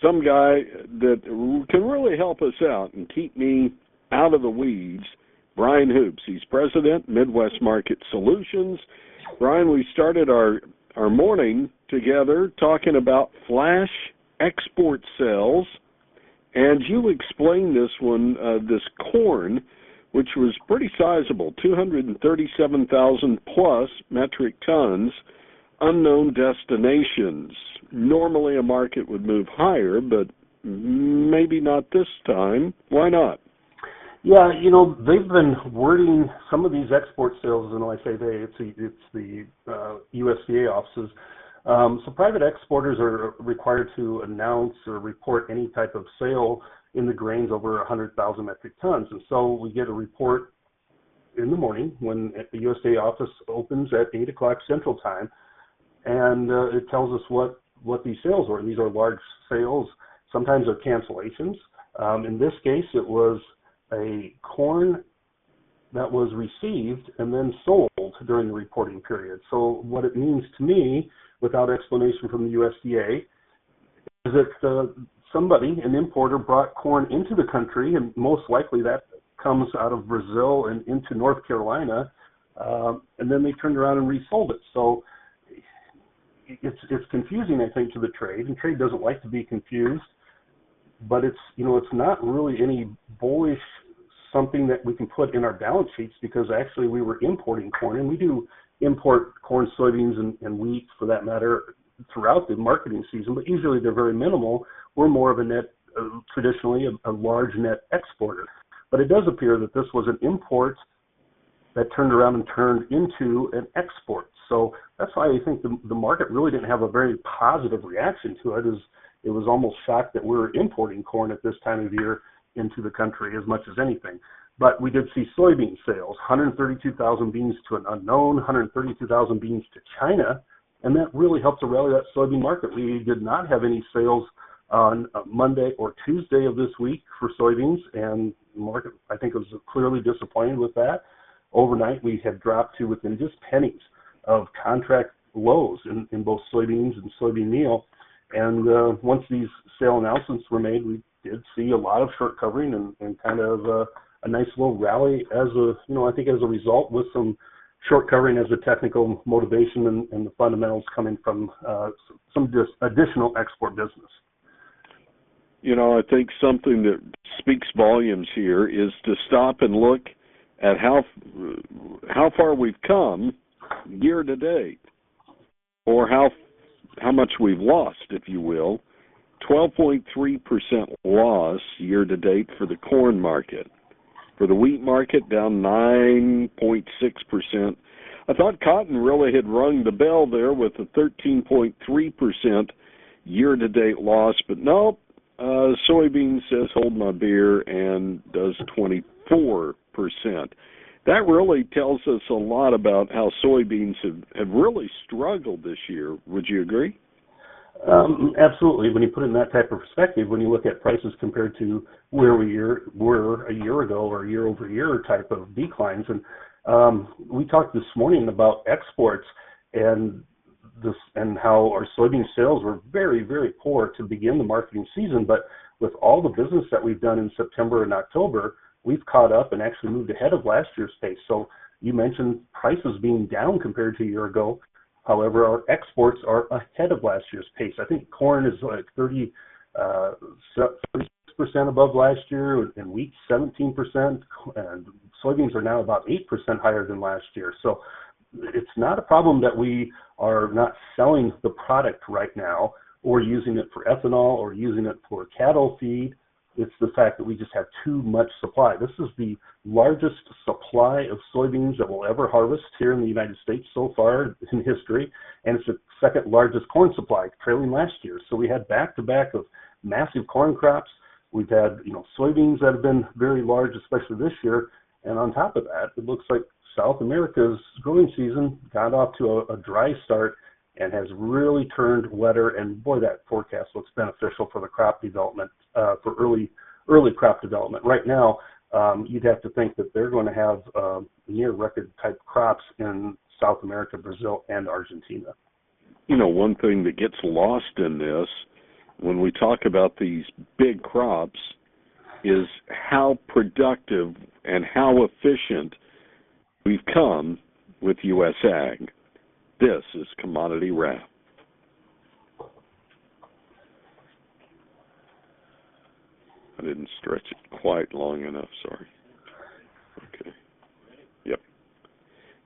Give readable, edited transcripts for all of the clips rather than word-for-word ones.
some guy that can really help us out and keep me out of the weeds, Brian Hoops. He's president, Midwest Market Solutions. Brian, we started our morning together talking about flash export sales, and you explained this one, this corn, which was pretty sizable, 237,000 plus metric tons, unknown destinations. Normally a market would move higher, but maybe not this time. Why not? Yeah, they've been wording some of these export sales, and when I say they, it's the USDA offices. So private exporters are required to announce or report any type of sale in the grains over 100,000 metric tons. And so we get a report in the morning when the USDA office opens at 8 o'clock Central Time, and it tells us what these sales were. And these are large sales. Sometimes they're cancellations. In this case, it was a corn that was received and then sold during the reporting period. So what it means to me, without explanation from the USDA, is that somebody, an importer, brought corn into the country, and most likely that comes out of Brazil and into North Carolina, and then they turned around and resold it. So it's confusing, I think, to the trade, and trade doesn't like to be confused, but it's not really any bullish something that we can put in our balance sheets, because actually we were importing corn, and we do import corn, soybeans, and wheat, for that matter, throughout the marketing season, but usually they're very minimal. We're more of a net, traditionally a large net exporter. But it does appear that this was an import that turned around and turned into an export. So that's why I think the market really didn't have a very positive reaction to it. It was almost shocked that we were importing corn at this time of year into the country as much as anything. But we did see soybean sales, 132,000 beans to an unknown, 132,000 beans to China, and that really helped to rally that soybean market. We did not have any sales on Monday or Tuesday of this week for soybeans, and the market, I think, was clearly disappointed with that. Overnight, we had dropped to within just pennies of contract lows in both soybeans and soybean meal. And once these sale announcements were made, we did see a lot of short covering and kind of a nice little rally as I think as a result, with some short covering as a technical motivation and the fundamentals coming from some just additional export business. I think something that speaks volumes here is to stop and look at how far we've come year to date, or how much we've lost, if you will. 12.3% loss year to date for the corn market. For the wheat market, down 9.6%. I thought cotton really had rung the bell there with a 13.3% year-to-date loss, but nope. Soybeans says hold my beer and does 24%. That really tells us a lot about how soybeans have really struggled this year. Would you agree? Absolutely. When you put it in that type of perspective, when you look at prices compared to where we were a year ago or year over year type of declines, and we talked this morning about exports and how our soybean sales were very, very poor to begin the marketing season. But with all the business that we've done in September and October, we've caught up and actually moved ahead of last year's pace. So you mentioned prices being down compared to a year ago. However, our exports are ahead of last year's pace. I think corn is like 36% above last year, and wheat 17%, and soybeans are now about 8% higher than last year. So it's not a problem that we are not selling the product right now, or using it for ethanol, or using it for cattle feed. It's the fact that we just have too much supply. This is the largest supply of soybeans that we'll ever harvest here in the United States so far in history, and it's the second largest corn supply, trailing last year. So we had back-to-back of massive corn crops. We've had soybeans that have been very large, especially this year, and on top of that, it looks like South America's growing season got off to a dry start and has really turned wetter, and boy, that forecast looks beneficial for the crop development, for early crop development. Right now, you'd have to think that they're going to have near record type crops in South America, Brazil, and Argentina. One thing that gets lost in this, when we talk about these big crops is how productive and how efficient we've come with U.S. Ag. This is Commodity Wrap. I didn't stretch it quite long enough, sorry. Okay. Yep.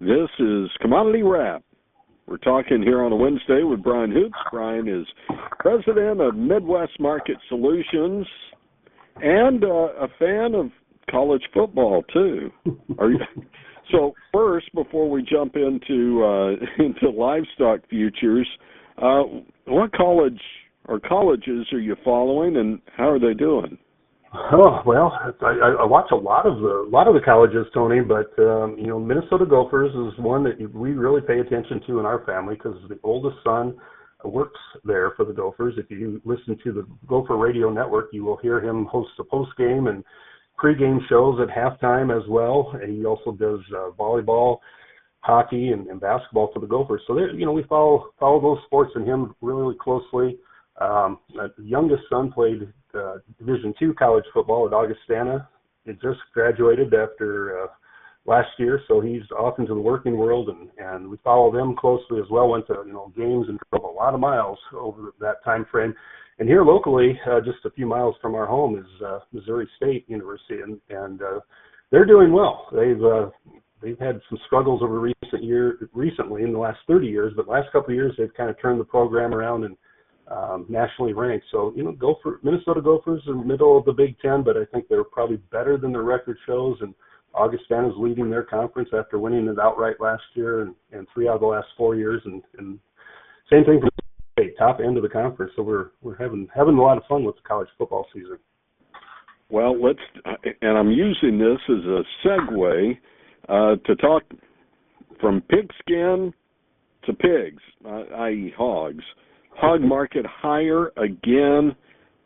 This is Commodity Wrap. We're talking here on a Wednesday with Brian Hoops. Brian is president of Midwest Market Solutions and a fan of college football, too. Are you? So first, before we jump into livestock futures, what college or colleges are you following, and how are they doing? Oh well, I watch a lot of the colleges, Tony. But Minnesota Gophers is one that we really pay attention to in our family because the oldest son works there for the Gophers. If you listen to the Gopher Radio Network, you will hear him host the post game and pregame shows at halftime as well. And he also does volleyball, hockey, and basketball for the Gophers. So we follow those sports and him really closely. The youngest son played Division II college football at Augustana. He just graduated after last year, so he's off into the working world, and we follow them closely as well. Went to games and drove a lot of miles over that time frame. And here locally, just a few miles from our home, is Missouri State University, and they're doing well. They've had some struggles over recently in the last 30 years, but last couple of years they've kind of turned the program around and nationally ranked. So, Minnesota Gophers are middle of the Big Ten, but I think they're probably better than their record shows. And Augustana's leading their conference after winning it outright last year and 3 out of the last 4 years. And same thing for State, top end of the conference. So we're having a lot of fun with the college football season. Well, and I'm using this as a segue to talk from pigskin to pigs, i.e. hogs. Hog market higher again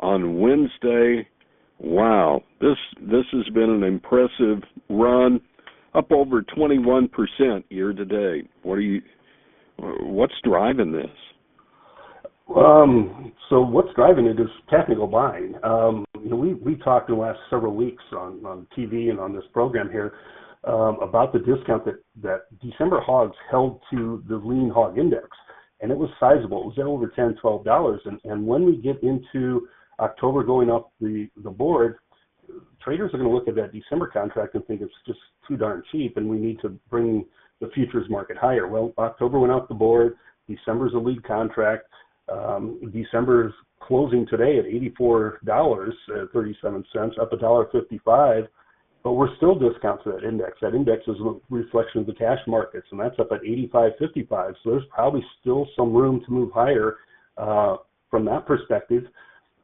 on Wednesday. Wow, this has been an impressive run, up over 21% year to date. What's driving this? So what's driving it is technical buying. We talked in the last several weeks on TV and on this program here about the discount that December hogs held to the lean hog index. And it was sizable. It was at over $10, $12. And when we get into October going up the board, traders are going to look at that December contract and think it's just too darn cheap and we need to bring the futures market higher. Well, October went off the board. December's a lead contract. December's closing today at $84.37, up $1.55. But we're still discount to that index. That index is a reflection of the cash markets, and that's up at 85.55. So there's probably still some room to move higher from that perspective.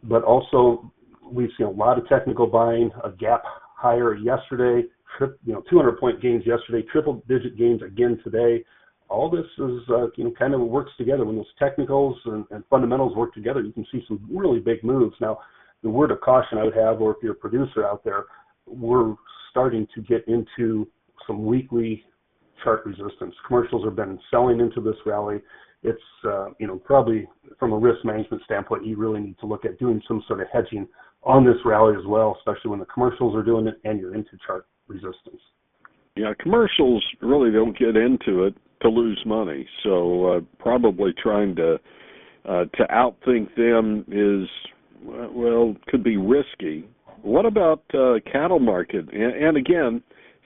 But also, we've seen a lot of technical buying, a gap higher yesterday, 200-point gains yesterday, triple-digit gains again today. All this is, kind of works together. When those technicals and fundamentals work together, you can see some really big moves. Now, the word of caution I would have, or if you're a producer out there, we're starting to get into some weekly chart resistance. Commercials have been selling into this rally. It's, probably from a risk management standpoint, you really need to look at doing some sort of hedging on this rally as well, especially when the commercials are doing it and you're into chart resistance. Yeah, commercials really don't get into it to lose money. So probably trying to outthink them is, could be risky. What about cattle market? And again,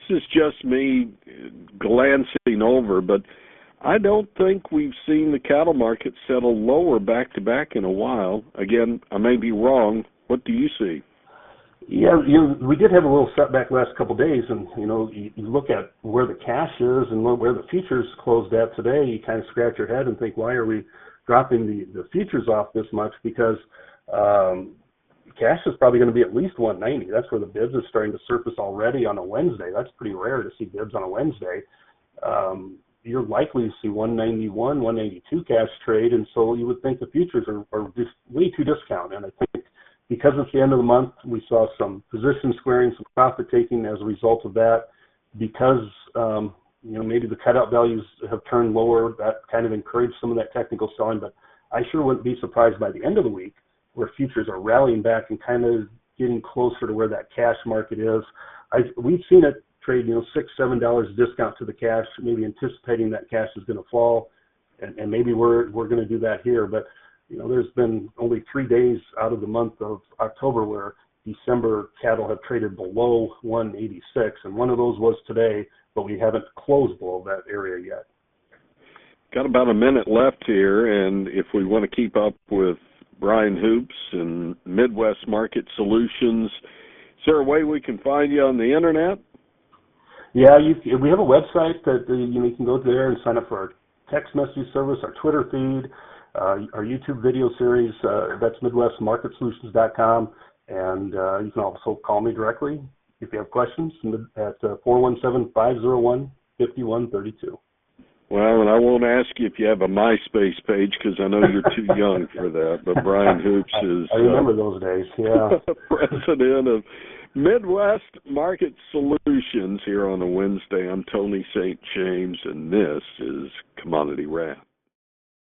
this is just me glancing over, but I don't think we've seen the cattle market settle lower back-to-back in a while. Again, I may be wrong. What do you see? Yeah, we did have a little setback last couple of days, and you look at where the cash is and where the futures closed at today. You kind of scratch your head and think, why are we dropping the futures off this much? Because cash is probably going to be at least 190. That's where the bids are starting to surface already on a Wednesday. That's pretty rare to see bids on a Wednesday. You're likely to see 191, 192 cash trade, and so you would think the futures are just way too discounted. And I think because it's the end of the month, we saw some position squaring, some profit taking as a result of that. Because maybe the cutout values have turned lower, that kind of encouraged some of that technical selling. But I sure wouldn't be surprised by the end of the week where futures are rallying back and kind of getting closer to where that cash market is. We've seen it trade, $6-7 discount to the cash, maybe anticipating that cash is going to fall, and maybe we're going to do that here. But there's been only 3 days out of the month of October where December cattle have traded below 186, and one of those was today, but we haven't closed below that area yet. Got about a minute left here, and if we want to keep up with Brian Hoops and Midwest Market Solutions, is there a way we can find you on the internet? Yeah, we have a website that you can go there and sign up for our text message service, our Twitter feed, our YouTube video series. That's MidwestMarketSolutions.com, and you can also call me directly if you have questions at 417-501-5132. Well, and I won't ask you if you have a MySpace page because I know you're too young for that, but Brian Hoops is... I remember those days, yeah. President of Midwest Market Solutions here on a Wednesday. I'm Tony St. James, and this is Commodity Wrap.